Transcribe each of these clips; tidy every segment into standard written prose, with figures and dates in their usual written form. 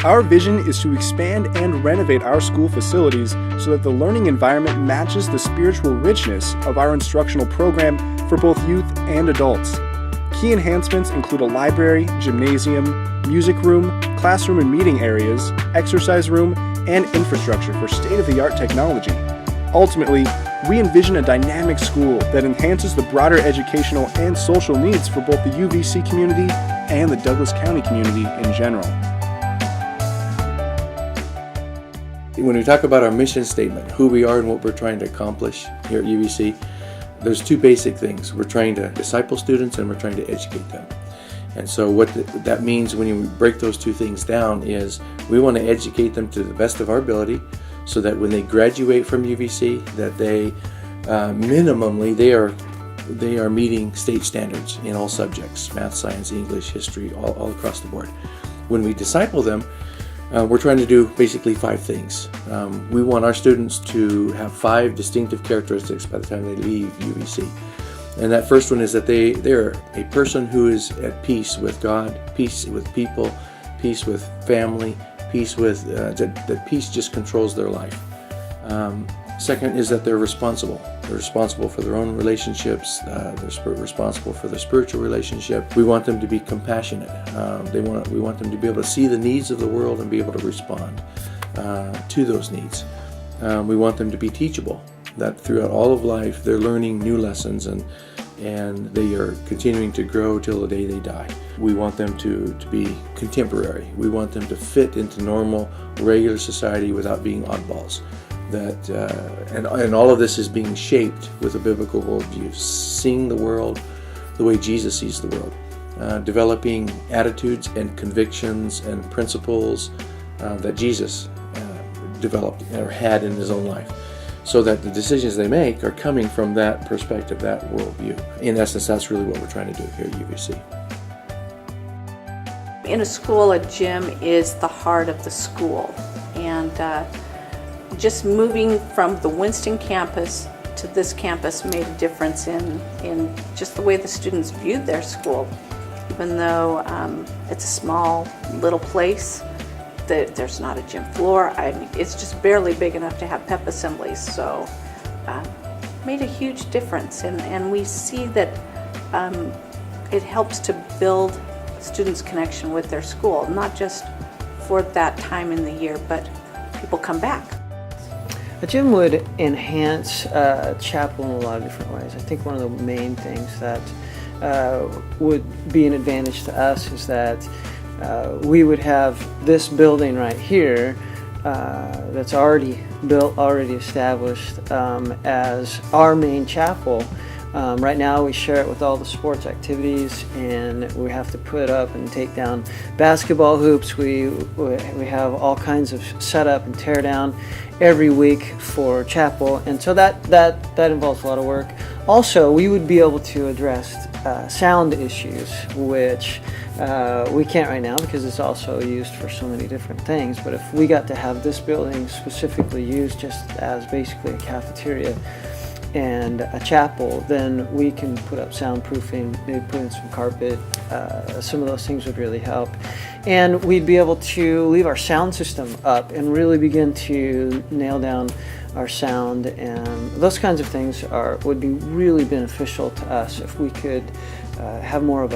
Our vision is to expand and renovate our school facilities so that the learning environment matches the spiritual richness of our instructional program for both youth and adults. Key enhancements include a library, gymnasium, music room, classroom and meeting areas, exercise room, and infrastructure for state-of-the-art technology. Ultimately, we envision a dynamic school that enhances the broader educational and social needs for both the UVC community and the Douglas County community in general. When we talk about our mission statement, who we are and what we're trying to accomplish here at UVC, there's two basic things. We're trying to disciple students and we're trying to educate them. And so what that means when you break those two things down is we want to educate them to the best of our ability so that when they graduate from UVC that they minimally they are meeting state standards in all subjects, math, science, English, history, all across the board. When we disciple them, we're trying to do basically 5 things. We want our students to have 5 distinctive characteristics by the time they leave UVC. And that first one is that they're a person who is at peace with God, peace with people, peace with family, peace with, that peace just controls their life. Second is that they're responsible. They're responsible for their own relationships. They're responsible for their spiritual relationship. We want them to be compassionate. We want them to be able to see the needs of the world and be able to respond to those needs. We want them to be teachable, that throughout all of life they're learning new lessons and they are continuing to grow till the day they die. We want them to be contemporary. We want them to fit into normal, regular society without being oddballs. And all of this is being shaped with a biblical worldview, seeing the world the way Jesus sees the world, developing attitudes and convictions and principles that Jesus developed or had in his own life, so that the decisions they make are coming from that perspective, that worldview. In essence, that's really what we're trying to do here at UVC. In a school, a gym is the heart of the school, and just moving from the Winston campus to this campus made a difference in just the way the students viewed their school. Even though it's a small little place, there's not a gym floor. I mean, it's just barely big enough to have pep assemblies, so made a huge difference. And we see that it helps to build students' connection with their school, not just for that time in the year, but people come back. A gym would enhance chapel in a lot of different ways. I think one of the main things that would be an advantage to us is that we would have this building right here that's already built, already established as our main chapel. Right now we share it with all the sports activities, and we have to put up and take down basketball hoops. We have all kinds of setup and tear down every week for chapel, and so that involves a lot of work. Also, we would be able to address sound issues, which we can't right now because it's also used for so many different things. But if we got to have this building specifically used just as basically a cafeteria and a chapel, then we can put up soundproofing, maybe put in some carpet. Some of those things would really help. And we'd be able to leave our sound system up and really begin to nail down our sound, and those kinds of things would be really beneficial to us if we could have more of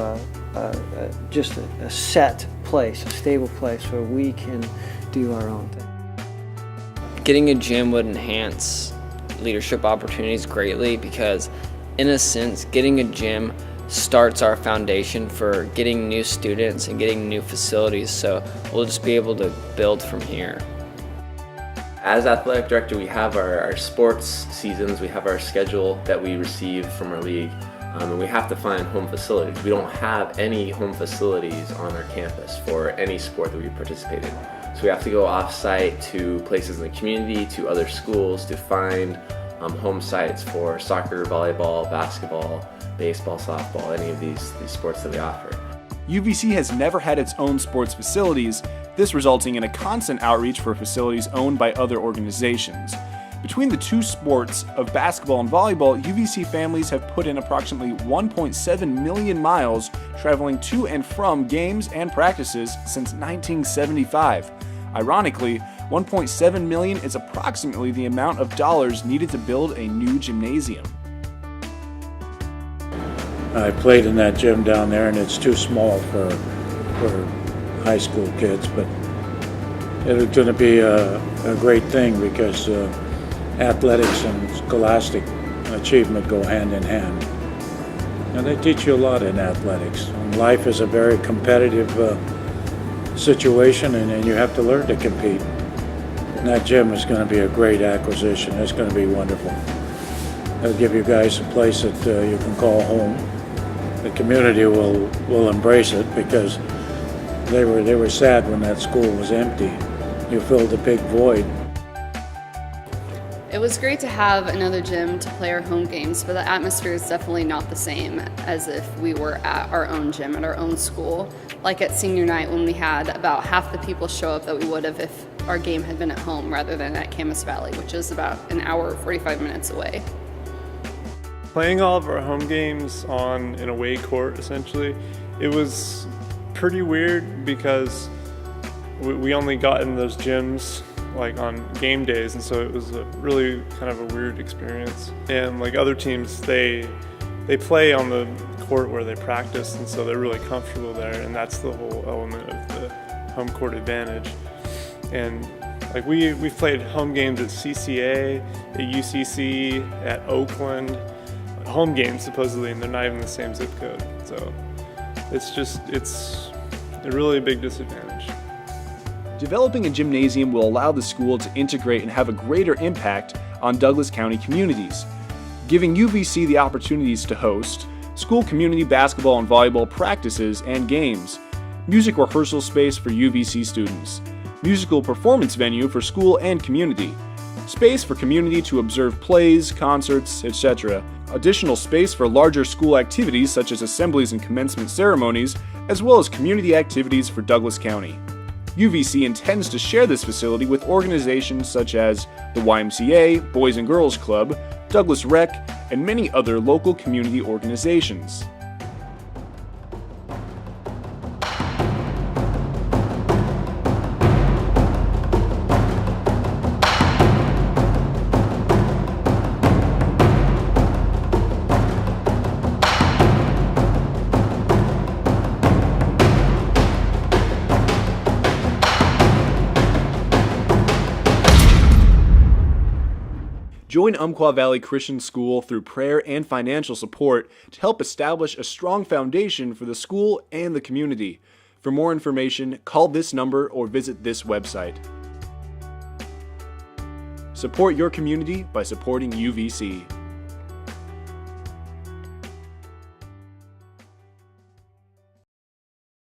just a set place, a stable place where we can do our own thing. Getting a gym would enhance leadership opportunities greatly because, in a sense, getting a gym starts our foundation for getting new students and getting new facilities, so we'll just be able to build from here. As athletic director, we have our sports seasons, we have our schedule that we receive from our league, and we have to find home facilities. We don't have any home facilities on our campus for any sport that we participate in. So we have to go off-site to places in the community, to other schools to find home sites for soccer, volleyball, basketball, baseball, softball, any of these sports that we offer. UVC has never had its own sports facilities, this resulting in a constant outreach for facilities owned by other organizations. Between the two sports of basketball and volleyball, UVC families have put in approximately 1.7 million miles traveling to and from games and practices since 1975. Ironically, 1.7 million is approximately the amount of dollars needed to build a new gymnasium. I played in that gym down there, and it's too small for high school kids, but it's going to be a great thing because athletics and scholastic achievement go hand in hand. And they teach you a lot in athletics. And life is a very competitive situation, and you have to learn to compete. And that gym is going to be a great acquisition. It's going to be wonderful. It'll give you guys a place that you can call home. The community will embrace it because they were sad when that school was empty. You filled a big void. It was great to have another gym to play our home games, but the atmosphere is definitely not the same as if we were at our own gym at our own school. Like at senior night when we had about half the people show up that we would have if our game had been at home rather than at Camas Valley, which is about an hour 45 minutes away. Playing all of our home games on an away court, essentially, it was pretty weird because we only got in those gyms like on game days, and so it was a really kind of a weird experience. And like other teams, they play on the court where they practice, and so they're really comfortable there, and that's the whole element of the home court advantage. And like we've played home games at CCA, at UCC, at Oakland, home games supposedly, and they're not even the same zip code. So it's a really big disadvantage. Developing a gymnasium will allow the school to integrate and have a greater impact on Douglas County communities, giving UVC the opportunities to host school community basketball and volleyball practices and games, music rehearsal space for UVC students, musical performance venue for school and community, space for community to observe plays, concerts, etc., additional space for larger school activities such as assemblies and commencement ceremonies, as well as community activities for Douglas County. UVC intends to share this facility with organizations such as the YMCA, Boys and Girls Club, Douglas Rec, and many other local community organizations. Join Umpqua Valley Christian School through prayer and financial support to help establish a strong foundation for the school and the community. For more information, call this number or visit this website. Support your community by supporting UVC.